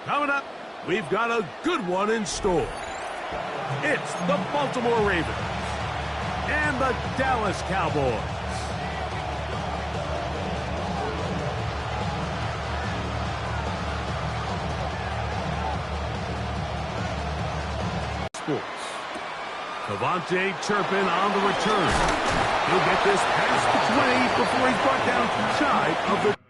Coming up, we've got a good one in store. It's the Baltimore Ravens and the Dallas Cowboys. Sports. Devontae Turpin on the return. He'll get this past the 20 before he's brought down shy of the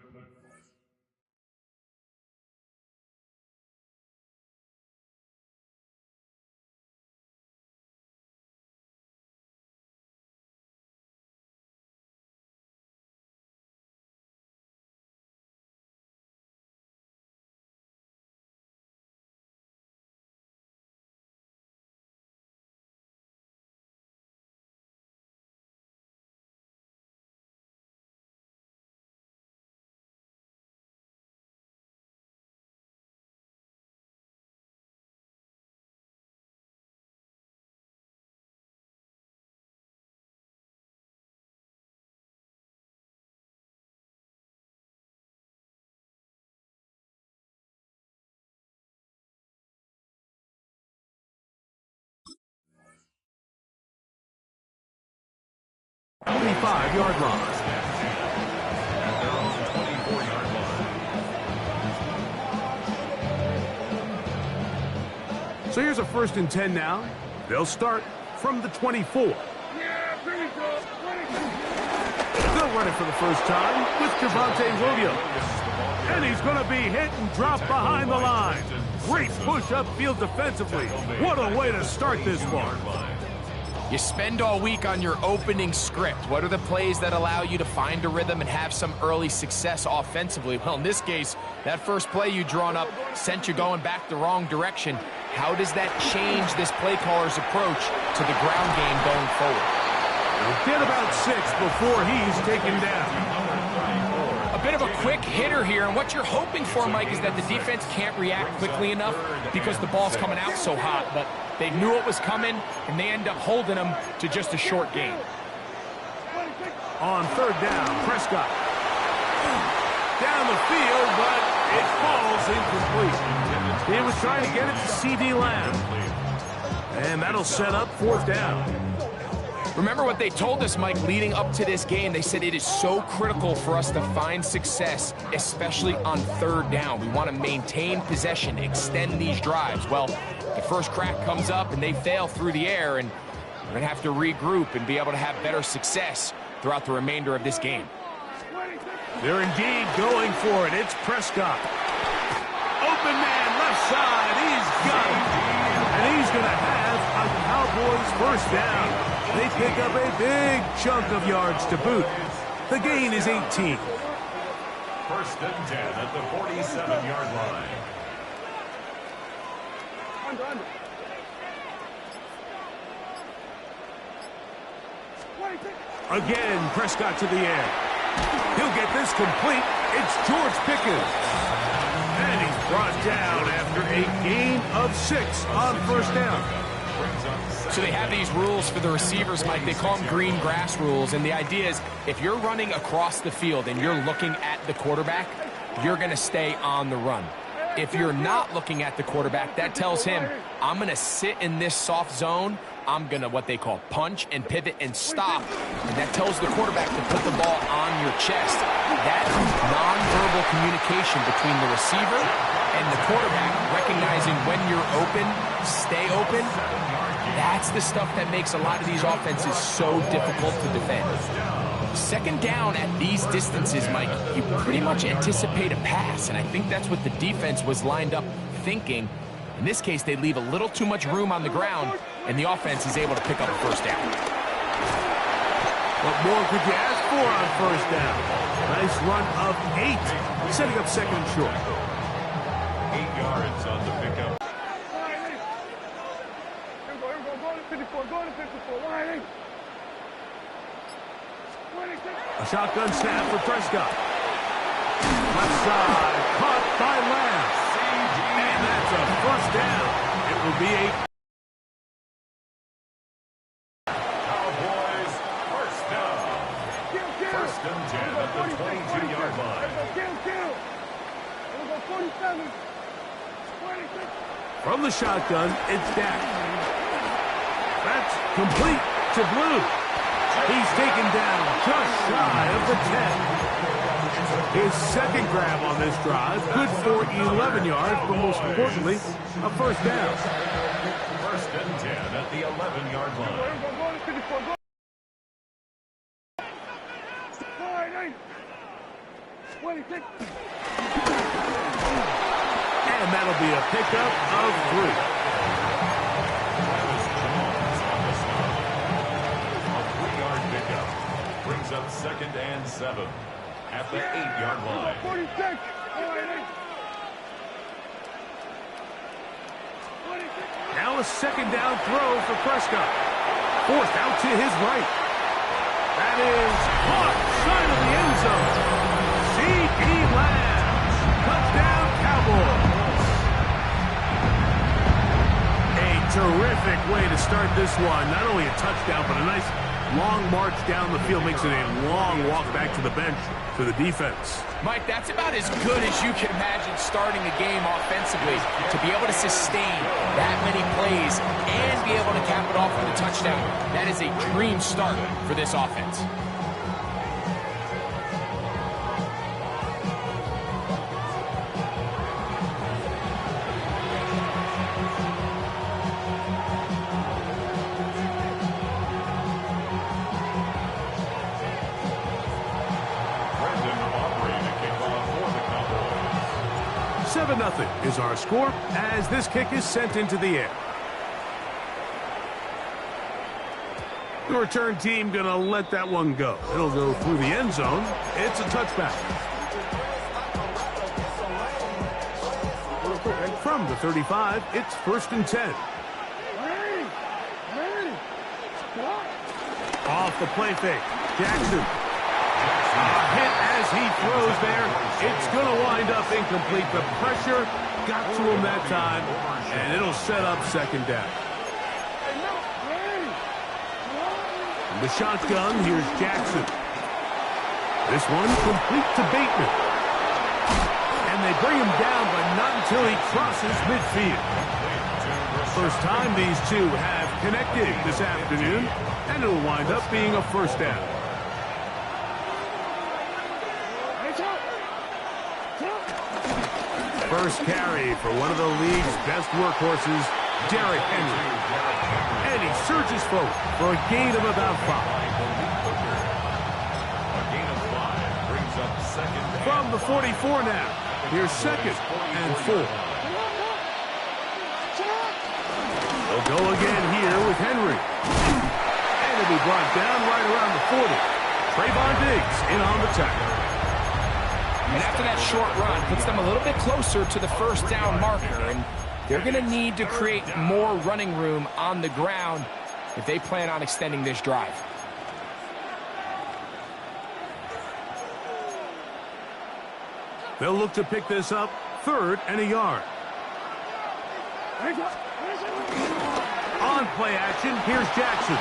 .25-yard line. So here's a 1st and 10 now. They'll start from the 24. They'll run it for the first time with Javonte Williams. And he's going to be hit and dropped behind the line. Great push upfield defensively. What a way to start this one. You spend all week on your opening script. What are the plays that allow you to find a rhythm and have some early success offensively? Well, in this case, that first play you drawn up sent you going back the wrong direction. How does that change this play caller's approach to the ground game going forward? He'll get about 6 before he's taken down. A bit of a quick hitter here, and what you're hoping for, Mike, is that the defense can't react quickly enough because the ball's coming out so hot, but they knew it was coming, and they end up holding them to just a short gain. On 3rd down, Prescott. Down the field, but it falls incomplete. He was trying to get it to C.D. Lamb. And that'll set up 4th down. Remember what they told us, Mike, leading up to this game. They said it is so critical for us to find success, especially on 3rd down. We want to maintain possession, extend these drives. Well, the first crack comes up and they fail through the air, and we're going to have to regroup and be able to have better success throughout the remainder of this game. They're indeed going for it. It's Prescott. Open man, left side. He's got it. And he's going to have a Cowboys 1st down. They pick up a big chunk of yards to boot. The gain is 18. 1st and 10 at the 47-yard line. Again, Prescott to the air. He'll get this complete. It's George Pickens. And he's brought down after a gain of 6 on 1st down. So they have these rules for the receivers, Mike. They call them green grass rules. And the idea is if you're running across the field and you're looking at the quarterback, you're going to stay on the run. If you're not looking at the quarterback, that tells him, I'm going to sit in this soft zone. I'm going to what they call punch and pivot and stop. And that tells the quarterback to put the ball on your chest. That nonverbal communication between the receiver and the quarterback, recognizing when you're open, stay open, that's the stuff that makes a lot of these offenses so difficult to defend. 2nd down at these distances, Mike, you pretty much anticipate a pass, and I think that's what the defense was lined up thinking. In this case, they leave a little too much room on the ground, and the offense is able to pick up a 1st down. What more could you ask for on 1st down? Nice run of 8, setting up 2nd and short. 8 yards on the pickup. A shotgun snap for Prescott. Left side, caught by Lamb. And that's a 1st down. It will be a Cowboys 1st down. 1st and 10 at the 22-yard line. From the shotgun, it's Dak. That's complete to Blue. He's taken down just shy of the 10. His second grab on this drive, good for 11 yards, but most importantly, a first down. First and 10 at the 11-yard line. And that'll be a pickup of 3. Brings up second and 7 at the 8-yard line. 46. Now a second down throw for Prescott. Forced out to his right. That is caught side of the end zone. C.D. Lamb. Touchdown, Cowboys. A terrific way to start this one. Not only a touchdown, but a nice long march down the field. Makes it a long walk back to the bench for the defense. Mike, that's about as good as you can imagine starting a game offensively. To be able to sustain that many plays and be able to cap it off with a touchdown, that is a dream start for this offense. Nothing is our score as this kick is sent into the air. The return team going to let that one go. It'll go through the end zone. It's a touchback. And from the 35, it's first and 10. Off the play fake. Jackson. Hit as he throws there. It's going to wind up incomplete. The pressure got to him that time, and it'll set up second down. From the shotgun, here's Jackson. This one complete to Bateman. And they bring him down, but not until he crosses midfield. First time these two have connected this afternoon, and it'll wind up being a first down. First carry for one of the league's best workhorses, Derrick Henry. And he surges forward for a gain of about 5. A gain of 5 brings up second. From the 44 now, here's second and 4. They'll go again here with Henry. And it'll be brought down right around the 40. Trayvon Diggs in on the tackle. And after that short run, puts them a little bit closer to the first down marker. And they're going to need to create more running room on the ground if they plan on extending this drive. They'll look to pick this up, 3rd and a yard. On play action, here's Jackson.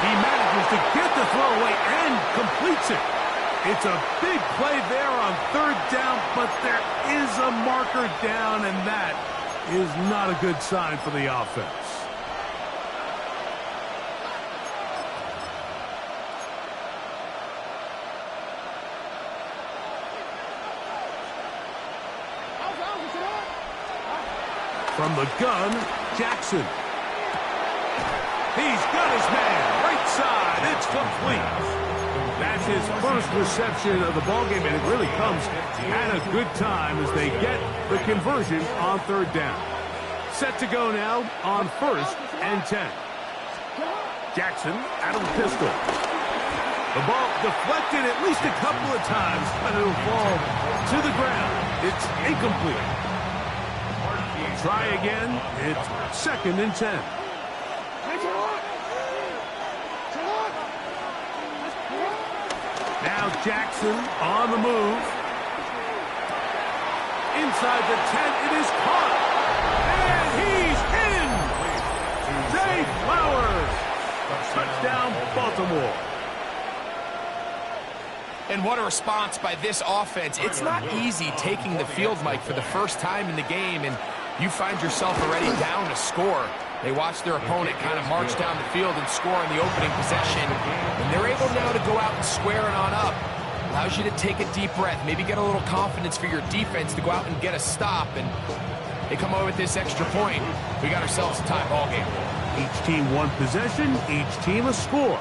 He manages to get the throw away and completes it. It's a big play there on 3rd down, but there is a marker down, and that is not a good sign for the offense. From the gun, Jackson. He's got his man, right side, it's complete. That's his first reception of the ballgame, and it really comes at a good time as they get the conversion on 3rd down. Set to go now on 1st and 10. Jackson out of the pistol. The ball deflected at least a couple of times, but it'll fall to the ground. It's incomplete. Try again. It's 2nd and 10. Now Jackson on the move. Inside the 10, it is caught. And he's in! Zay Flowers. Touchdown, Baltimore. And what a response by this offense. It's not easy taking the field, Mike, for the first time in the game. And you find yourself already down to score. They watch their opponent kind of march down the field and score in the opening possession. And they're able now to go out and square it on up. Allows you to take a deep breath, maybe get a little confidence for your defense to go out and get a stop. And they come away with this extra point. We got ourselves a tie ball game. Each team one possession, each team a score.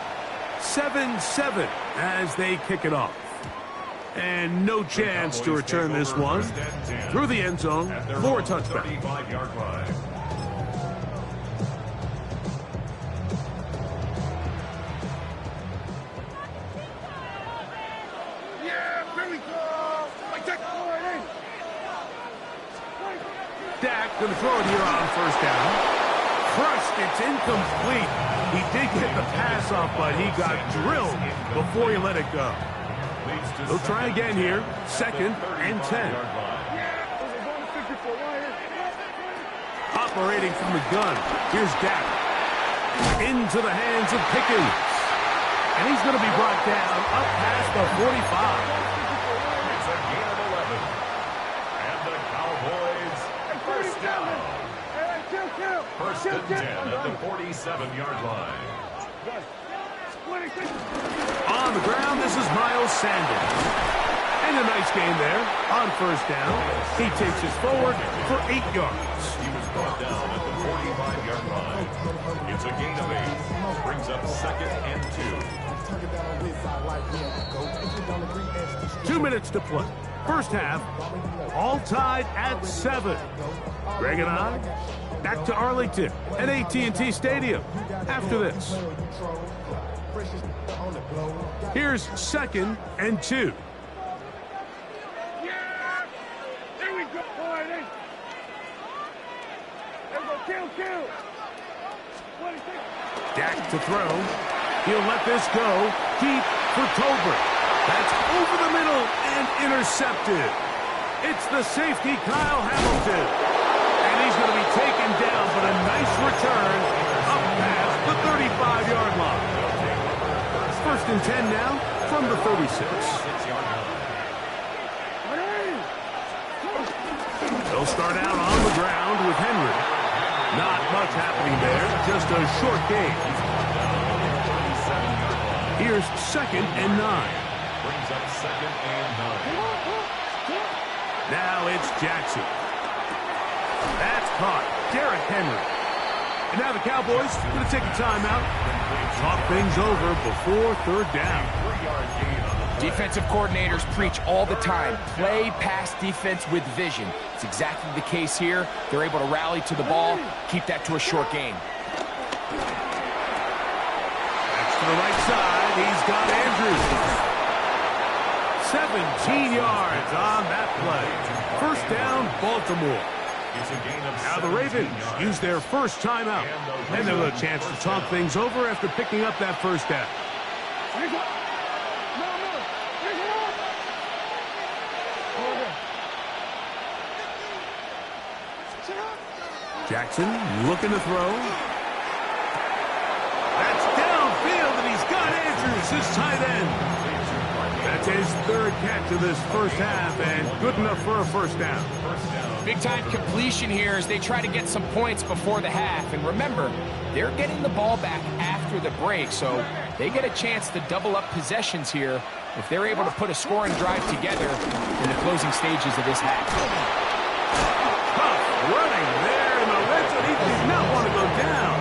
7-7 as they kick it off. And no chance to return this one. Through the end zone for a touchback. Dak going to throw it here on first down. Crushed, it's incomplete. He did get the pass off, but he got drilled before he let it go. They'll try again here. 2nd and 10. Operating from the gun. Here's Dak. Into the hands of Pickens. And he's going to be brought down up past the 45. It's a gain of 11. And the Cowboys first down. First and 10 at the 47-yard line. On the ground, this is Miles Sanders. And a nice game there on first down. He takes us forward for 8 yards. He was brought down at the 45-yard line. It's a gain of 8. Brings up 2nd and 2. 2 minutes to play. First half, all tied at 7. Greg and I back to Arlington at AT&T Stadium after this. Here's 2nd and 2. Yeah! There we go, boy. There we go, kill. Dak to throw. He'll let this go deep for Tolbert. That's over the middle and intercepted. It's the safety, Kyle Hamilton. And he's going to be taken down, but a nice return up past the 35-yard line. 1st and 10 now from the 36. They'll start out on the ground with Henry. Not much happening there, just a short game. Here's 2nd and 9. Brings up 2nd and 9. Now it's Jackson. That's caught. Derrick Henry. And now the Cowboys going to take a timeout. Talk things over before 3rd down. Defensive coordinators preach all the time, play pass defense with vision. It's exactly the case here. They're able to rally to the ball, keep that to a short game. That's to the right side. He's got Andrews. 17 yards on that play. First down, Baltimore. Now the Ravens use their first timeout. And they'll have a chance to talk things over after picking up that first down. Jackson looking to throw. That's downfield, and he's got Andrews, his tight end. That's his 3rd catch of this first half, and good enough for a first down. Big-time completion here as they try to get some points before the half. And remember, they're getting the ball back after the break, so they get a chance to double up possessions here if they're able to put a scoring drive together in the closing stages of this half. Tough running there in the red zone. He did not want to go down.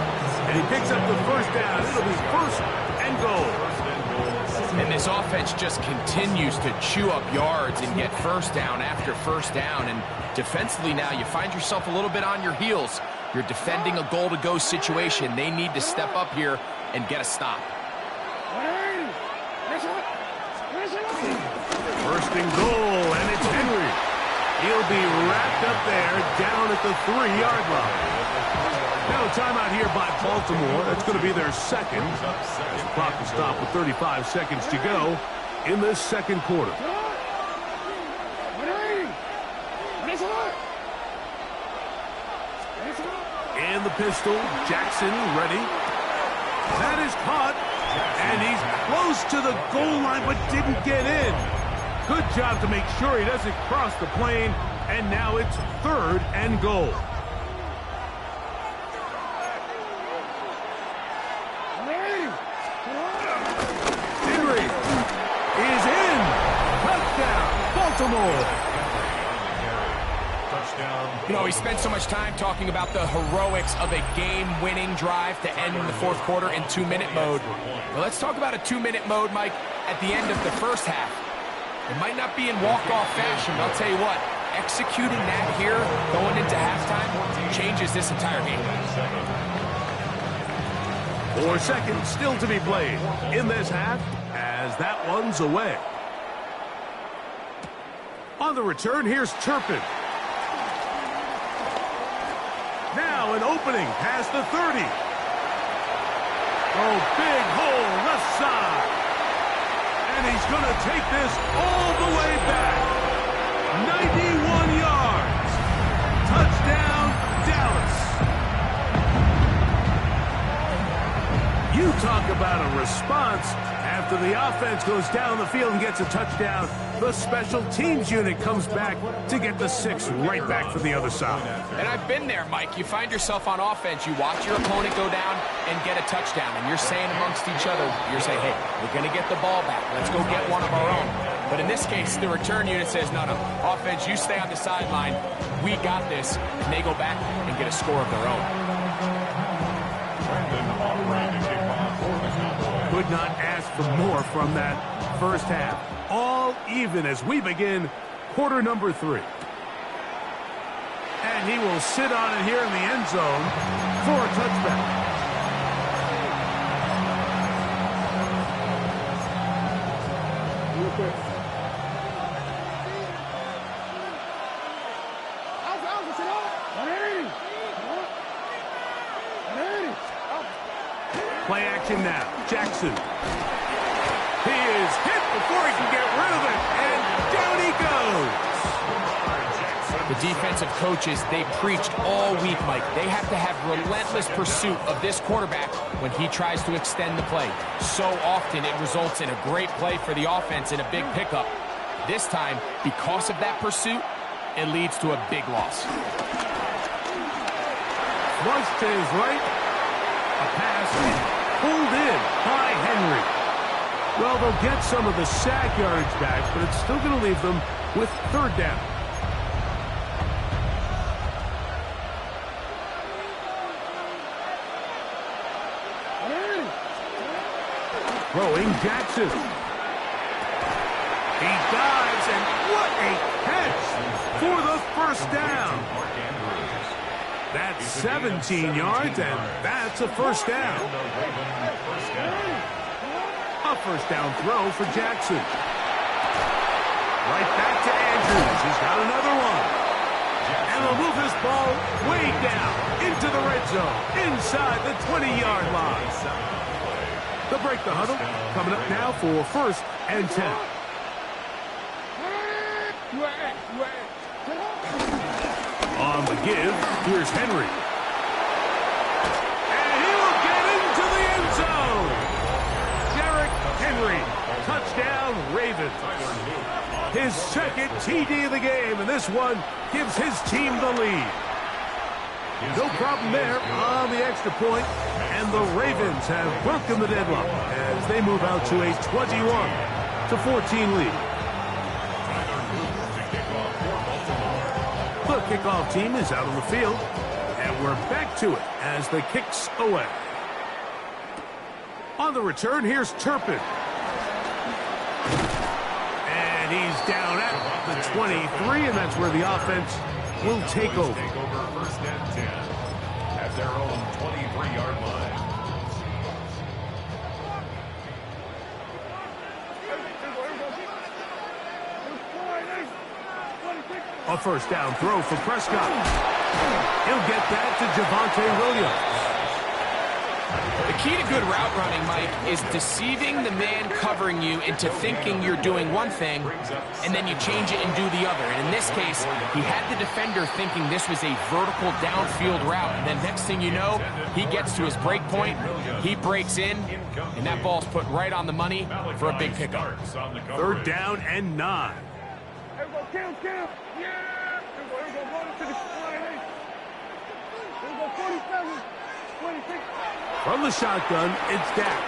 And he picks up the first down. It'll be 1st and goal. And this offense just continues to chew up yards and get first down after first down. And defensively now, you find yourself a little bit on your heels. You're defending a goal-to-go situation. They need to step up here and get a stop. 1st and goal, and it's Henry. He'll be wrapped up there down at the 3-yard line. Now a timeout here by Baltimore. That's going to be their 2nd. As the clock will stop with 35 seconds to go in this 2nd quarter. And the pistol, Jackson ready. That is caught, and he's close to the goal line but didn't get in. Good job to make sure he doesn't cross the plane, and now it's 3rd and goal. Baltimore. You know, he spent so much time talking about the heroics of a game-winning drive to end in the fourth quarter in 2-minute mode. Well, let's talk about a 2-minute mode, Mike, at the end of the first half. It might not be in walk-off fashion, but I'll tell you what, executing that here going into halftime changes this entire game. 4 seconds still to be played in this half as that one's away. On the return, here's Turpin. Now an opening past the 30. Oh, big hole left side. And he's going to take this all the way back. 91 yards. Touchdown, Dallas. You talk about a response. After the offense goes down the field and gets a touchdown, the special teams unit comes back to get the 6 right back for the other side. And I've been there, Mike. You find yourself on offense, you watch your opponent go down and get a touchdown, and you're saying amongst each other, you're saying, hey, we're going to get the ball back. Let's go get one of our own. But in this case, the return unit says, no, offense, you stay on the sideline. We got this. And they go back and get a score of their own. Could not ask for more from that first half. All even as we begin quarter number 3. And he will sit on it here in the end zone for a touchback. Play action now. Jackson. He is hit before he can get rid of it, and down he goes. The defensive coaches, they preached all week, Mike. They have to have relentless pursuit of this quarterback when he tries to extend the play. So often it results in a great play for the offense and a big pickup. This time, because of that pursuit, it leads to a big loss. Flush to his right. A pass pulled in by Henry. Well, they'll get some of the sack yardage back, but it's still going to leave them with 3rd down. Throwing Jackson. He dives, and what a catch for the first down. That's 17 yards, and that's a first down. A first down throw for Jackson. Right back to Andrews. He's got another one. And they'll move this ball way down into the red zone, inside the 20-yard line. They'll break the huddle. Coming up now for 1st and 10. On the give, here's Henry. And he will get into the end zone. Derrick Henry, touchdown Ravens. His 2nd TD of the game, and this one gives his team the lead. No problem there on the extra point, and the Ravens have broken the deadlock as they move out to a 21-14 lead. The kickoff team is out on the field, and we're back to it as the kick's away. On the return, here's Turpin. And he's down at the 23, and that's where the offense will take over. 1st and 10 at their own 23-yard line. A first down throw for Prescott. He'll get that to Javonte Williams. The key to good route running, Mike, is deceiving the man covering you into thinking you're doing one thing, and then you change it and do the other. And in this case, he had the defender thinking this was a vertical downfield route, and then next thing you know, he gets to his break point, he breaks in, and that ball's put right on the money for a big pickup. 3rd down and 9. Kill. Yeah. Here we go. Go to the line. Here we go. 47, 26. From the shotgun, it's Dak.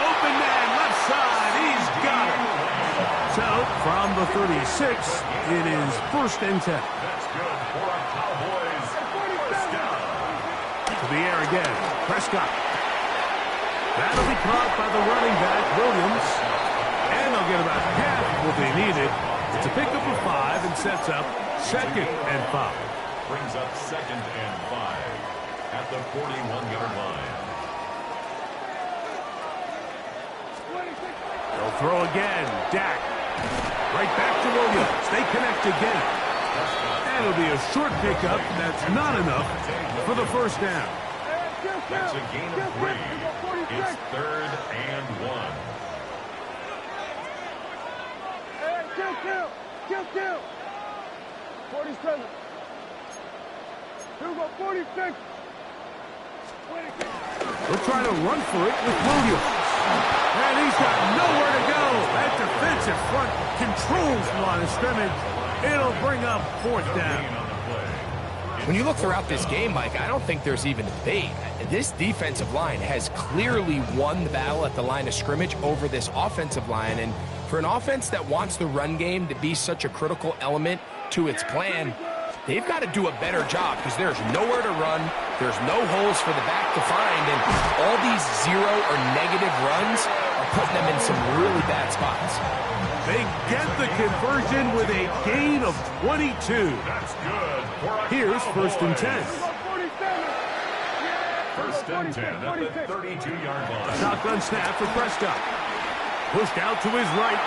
Open man, left side. He's got it. So 36. It is 1st and 10. That's good for a Cowboys first down. To the air again. Prescott. That'll be caught by the running back, Williams. And they'll get about half what they needed. It's a pickup of 5 and sets up 2nd and 5. Brings up 2nd and 5 at the 41-yard line. They'll throw again. Dak. Right back to Williams. They connect again. And it'll be a short pickup. That's not enough for the first down. That's a gain of 3. It's 3rd and 1. Kill. 47. Here we go, 46. They'll try to run for it with Williams. And he's got nowhere to go. That defensive front controls the line of scrimmage. It'll bring up 4th down. When you look throughout this game, Mike, I don't think there's even a debate. This defensive line has clearly won the battle at the line of scrimmage over this offensive line. And for an offense that wants the run game to be such a critical element to its plan, they've got to do a better job because there's nowhere to run. There's no holes for the back to find. And all these 0 or negative runs are putting them in some really bad spots. They get the conversion with a gain of 22. That's good. Here's 1st and 10. 1st and 10 at the 32-yard line. Shotgun snap for Prescott. Pushed out to his right.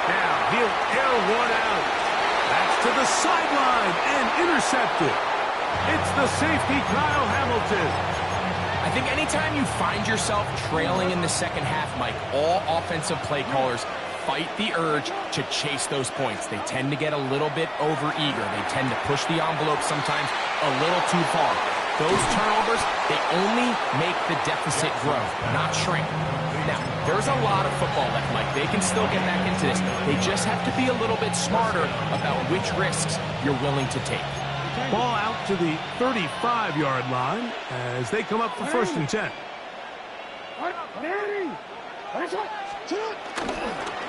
Now he'll air one out. That's to the sideline and intercepted. It's the safety, Kyle Hamilton. I think anytime you find yourself trailing in the second half, Mike, all offensive play callers fight the urge to chase those points. They tend to get a little bit overeager. They tend to push the envelope sometimes a little too far. Those turnovers, they only make the deficit grow, not shrink. Now, there's a lot of football left, Mike. They can still get back into this. They just have to be a little bit smarter about which risks you're willing to take. Ball out to the 35-yard line as they come up for 1st and 10.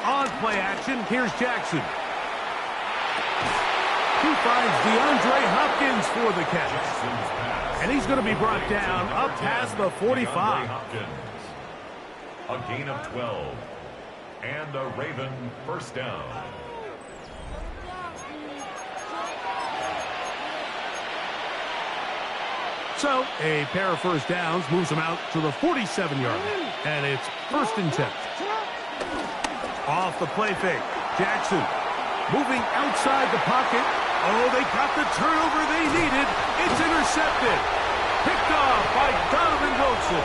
On play action, here's Jackson. He finds DeAndre Hopkins for the catch. And he's going to be brought down up past the 45. A gain of 12. And a Raven first down. So, a pair of first downs moves them out to the 47-yard line. And it's 1st and 10. Off the play fake. Jackson moving outside the pocket. Oh, they got the turnover they needed. It's intercepted. Picked off by Donovan Wilson.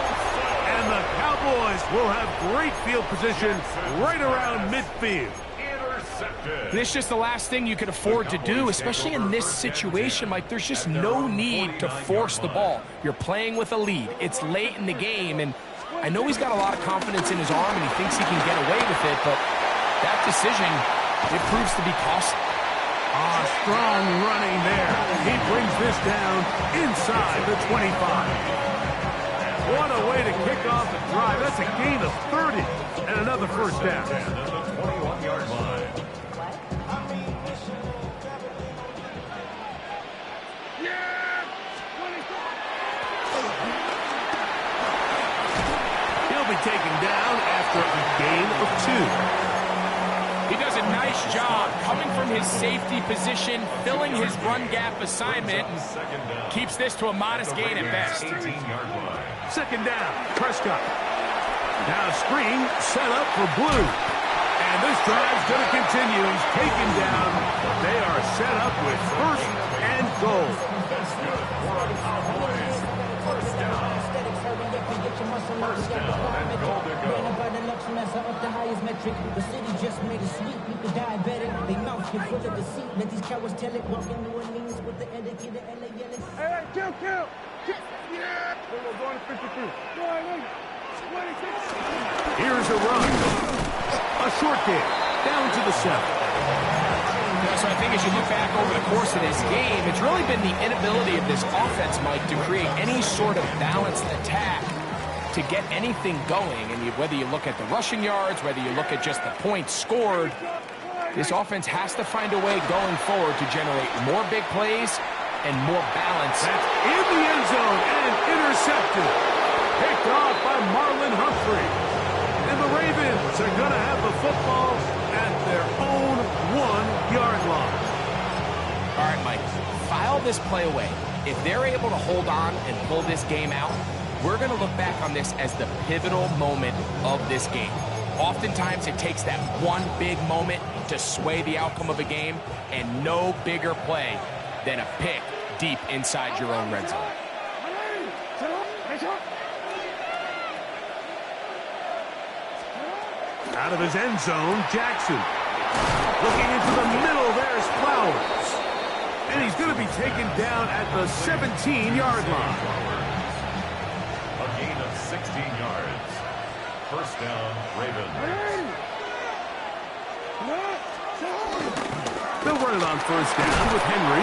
And the Cowboys will have great field position right around midfield. And it's just the last thing you could afford to do, especially in this situation. Like, there's just no need to force the ball. You're playing with a lead. It's late in the game, and I know he's got a lot of confidence in his arm, and he thinks he can get away with it, but that decision, it proves to be costly. Strong running there. He brings this down inside the 25. What a way to kick off the drive. That's a gain of 30 and another first down. And the 21-yard line. He'll be taken down after a gain of 2. He does a nice job coming from his safety position, filling his run gap assignment, and keeps this to a modest gain at best. 18-yard line. 2nd down, Prescott. Now screen set up for Blue. And this drive's going to continue. He's taken down. They are set up with 1st and goal. That's good for a Cowboys first down. First down and goal to go. The highest metric, the city just made it sweet. People diabetic, they mouth get full of deceit. Let these cowards tell it. Walking New Orleans with the etiquette, LA yelling. Hey, kill. Yeah. We're going to 52. Go ahead, 26. Here's a run. A short kick. Down to the 7. So I think as you look back over the course of this game, it's really been the inability of this offense, Mike, to create any sort of balanced attack to get anything going. And whether you look at the rushing yards, whether you look at just the points scored, This offense has to find a way going forward to generate more big plays and more balance. That's in the end zone and intercepted. Picked off by Marlon Humphrey. And the Ravens are going to have the football at their own 1-yard line. All right, Mike, file this play away. If they're able to hold on and pull this game out, we're going to look back on this as the pivotal moment of this game. Oftentimes, it takes that one big moment to sway the outcome of a game, and no bigger play than a pick deep inside your own red zone. Out of his end zone, Jackson. Looking into the middle, there's Flowers. And he's going to be taken down at the 17-yard line. A gain of 16 yards. First down, Ravens. They'll run it on first down with Henry.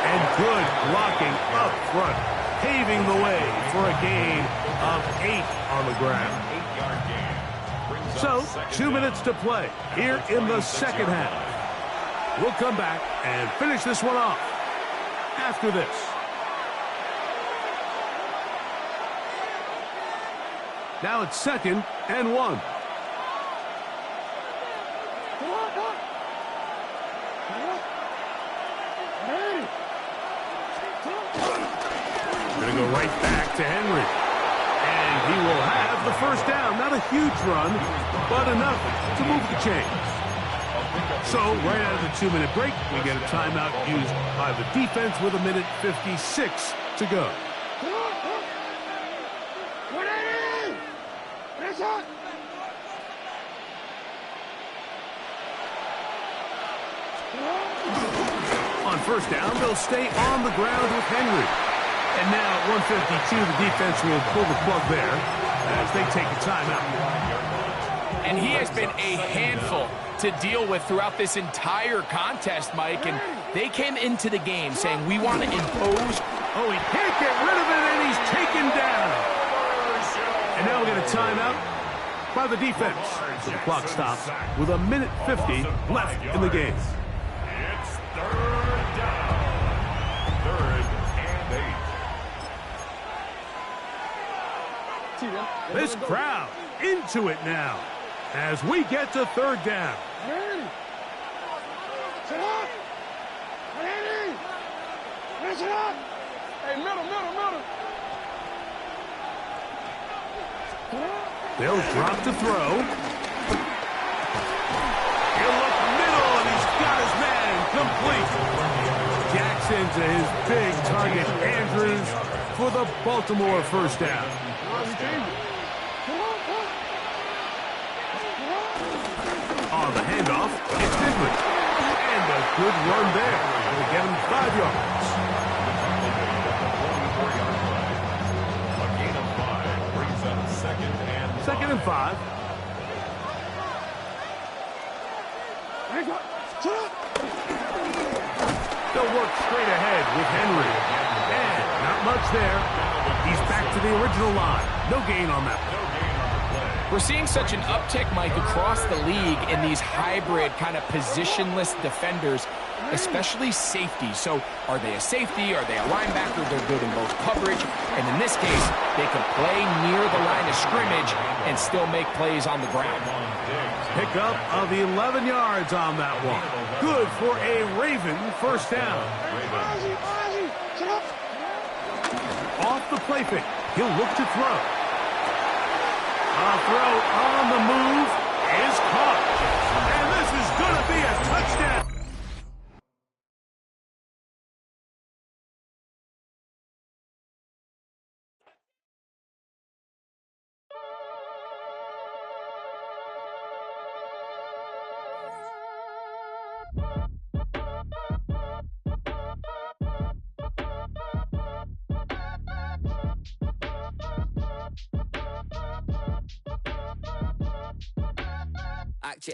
And good blocking up front, paving the way for a gain of 8 on the ground. 8-yard gain. So, 2 minutes to play here in the second half. We'll come back and finish this one off after this. Now it's 2nd and 1. Going to go right back to Henry. And he will have the first down. Not a huge run, but enough to move the chains. So, right out of the 2-minute break, we get a timeout used by the defense with 1:56 to go. On first down, they'll stay on the ground with Henry. And now at 1:52, the defense will pull the plug there as they take a timeout. And he has been a handful to deal with throughout this entire contest, Mike. And they came into the game saying, we want to impose. Oh, he can't get rid of it, and he's taken down. And now we get a timeout by the defense. So the clock stops with 1:50 left in the game. It's third down. 3rd and 8. This crowd into it now as we get to 3rd down. Hey, middle. They'll drop to throw. He'll look middle, and he's got his man complete. Jackson to his big target, Andrews, for the Baltimore first down. On the handoff, it's Digman. And a good run there. Will get him 5 yards. A gain of 5 brings up 2nd and 5. They'll work straight ahead with Henry. And not much there. He's back to the original line. No gain on that. We're seeing such an uptick, Mike, across the league in these hybrid kind of positionless defenders, especially safety. So are they a safety? Are they a linebacker? They're good in both coverage. And in this case, they can play near the line of scrimmage and still make plays on the ground. Pickup of 11 yards on that one. Good for a Raven first down. Off the play fake. He'll look to throw. A throw on the move is caught.